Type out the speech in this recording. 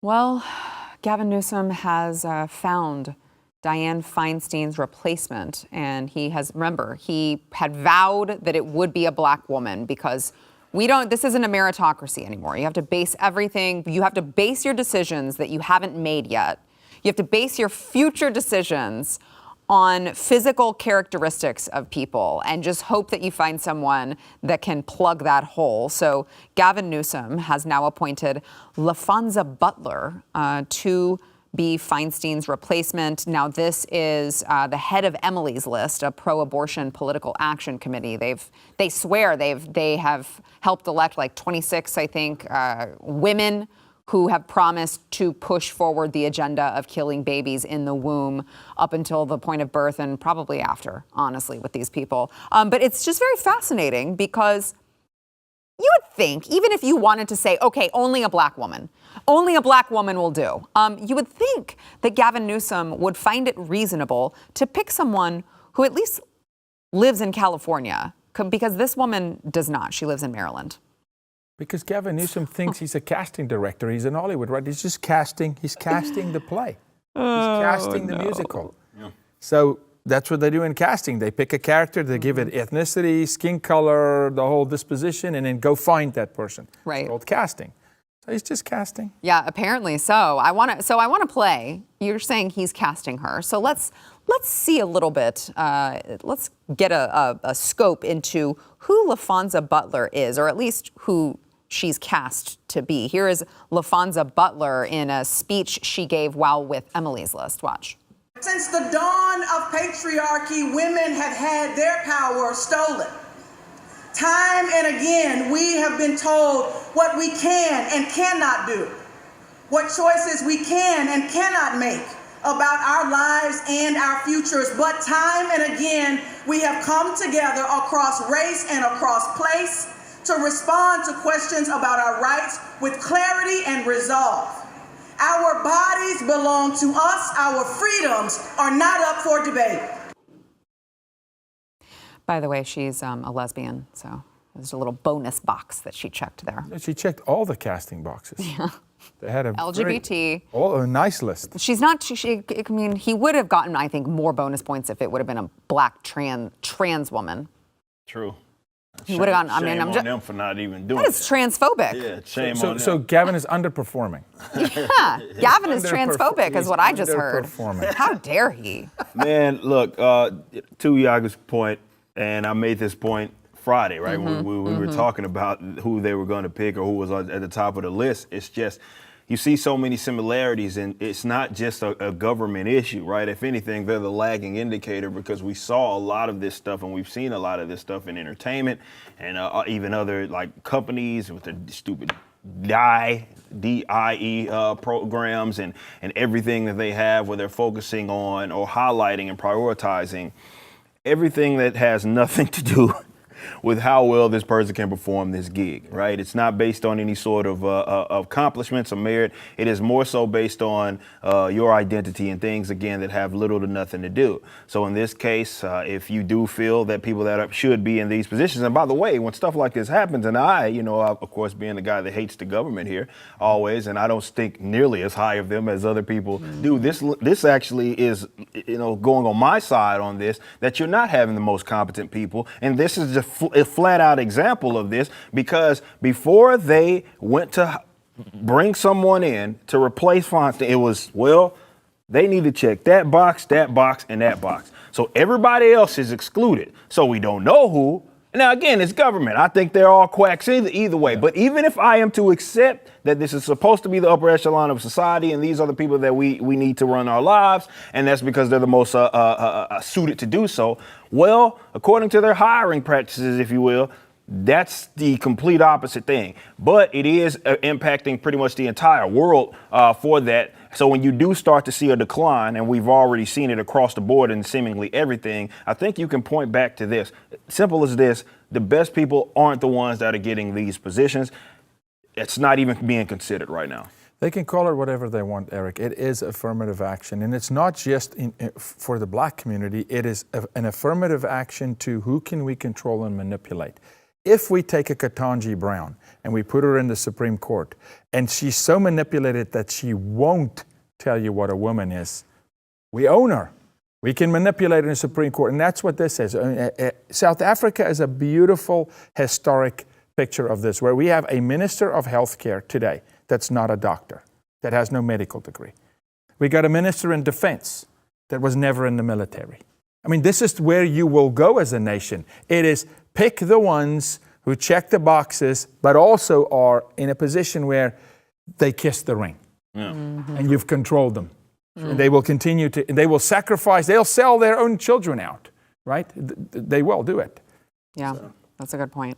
Well, Gavin Newsom has found Dianne Feinstein's replacement, and he has, remember, he had vowed that it would be a black woman because this isn't a meritocracy anymore. You have to base everything, you have to base your decisions that you haven't made yet. You have to base your future decisions on physical characteristics of people and just hope that you find someone that can plug that hole. So Gavin Newsom has now appointed Laphonza Butler to be Feinstein's replacement. Now, this is the head of Emily's List, a pro-abortion political action committee. They swear they have helped elect like 26, I think, women who have promised to push forward the agenda of killing babies in the womb up until the point of birth and probably after, honestly, with these people. But it's just very fascinating because you would think, even if you wanted to say, okay, only a black woman will do, you would think that Gavin Newsom would find it reasonable to pick someone who at least lives in California, because this woman does not. She lives in Maryland. Because Gavin Newsom thinks he's a casting director. He's in Hollywood, right? He's casting the play. He's casting the musical. Yeah. So that's what they do in casting. They pick a character, they give it ethnicity, skin color, the whole disposition, and then go find that person. Right. It's called casting. So he's just casting. Yeah, apparently so. I want to play. You're saying he's casting her. So let's see a little bit. Let's get a scope into who Laphonza Butler is, or at least who she's cast to be. Here is Laphonza Butler in a speech she gave while with Emily's List. Watch. Since the dawn of patriarchy, women have had their power stolen. Time and again, we have been told what we can and cannot do, what choices we can and cannot make about our lives and our futures. But time and again, we have come together across race and across place to respond to questions about our rights with clarity and resolve. Our bodies belong to us. Our freedoms are not up for debate. By the way, she's a lesbian, so there's a little bonus box that she checked there. She checked all the casting boxes. Yeah. They had a LGBT. A nice list. She's not. I mean, he would have gotten, I think, more bonus points if it would have been a black trans woman. True. He would have gotten. I mean, I'm just them for not even doing that. It's transphobic. Yeah, shame on them. So Gavin is underperforming. Yeah, Gavin is transphobic, is what I just heard. How dare he? Man, look, to Yaga's point, and I made this point Friday, right? When we were talking about who they were going to pick or who was at the top of the list. It's just, you see so many similarities, and it's not just a government issue, right? If anything, they're the lagging indicator, because we saw a lot of this stuff, and we've seen a lot of this stuff in entertainment and even other like companies with the stupid DIE programs and everything that they have, where they're focusing on or highlighting and prioritizing everything that has nothing to do with how well this person can perform this gig, right? It's not based on any sort of accomplishments or merit. It is more so based on your identity and things, again, that have little to nothing to do. So in this case, if you do feel that people that should be in these positions, and by the way, when stuff like this happens, and I, of course, being the guy that hates the government here always, and I don't think nearly as high of them as other people do, this actually is, going on my side on this, that you're not having the most competent people, and this is just a flat out example of this, because before they went to bring someone in to replace Feinstein, it was, well, they need to check that box, and that box. So everybody else is excluded. So we don't know who. Now, again, it's government. I think they're all quacks either way. But even if I am to accept that this is supposed to be the upper echelon of society, and these are the people that we need to run our lives, and that's because they're the most suited to do so, well, according to their hiring practices, if you will, that's the complete opposite thing. But it is impacting pretty much the entire world for that. So when you do start to see a decline, and we've already seen it across the board in seemingly everything, I think you can point back to this. Simple as this: the best people aren't the ones that are getting these positions. It's not even being considered right now. They can call it whatever they want, Eric. It is affirmative action. And it's not just for the black community. It is an affirmative action to who can we control and manipulate. If we take a Ketanji Brown and we put her in the Supreme Court, and she's so manipulated that she won't tell you what a woman is, we own her. We can manipulate her in the Supreme Court, and that's what this is. South Africa is a beautiful, historic picture of this, where we have a minister of healthcare today that's not a doctor, that has no medical degree. We got a minister in defense that was never in the military. I mean, this is where you will go as a nation. It is pick the ones who check the boxes, but also are in a position where they kiss the ring. Yeah. Mm-hmm. And you've controlled them. Mm-hmm. And they will continue to, and they will sacrifice, they'll sell their own children out, right? They will do it. Yeah, that's a good point.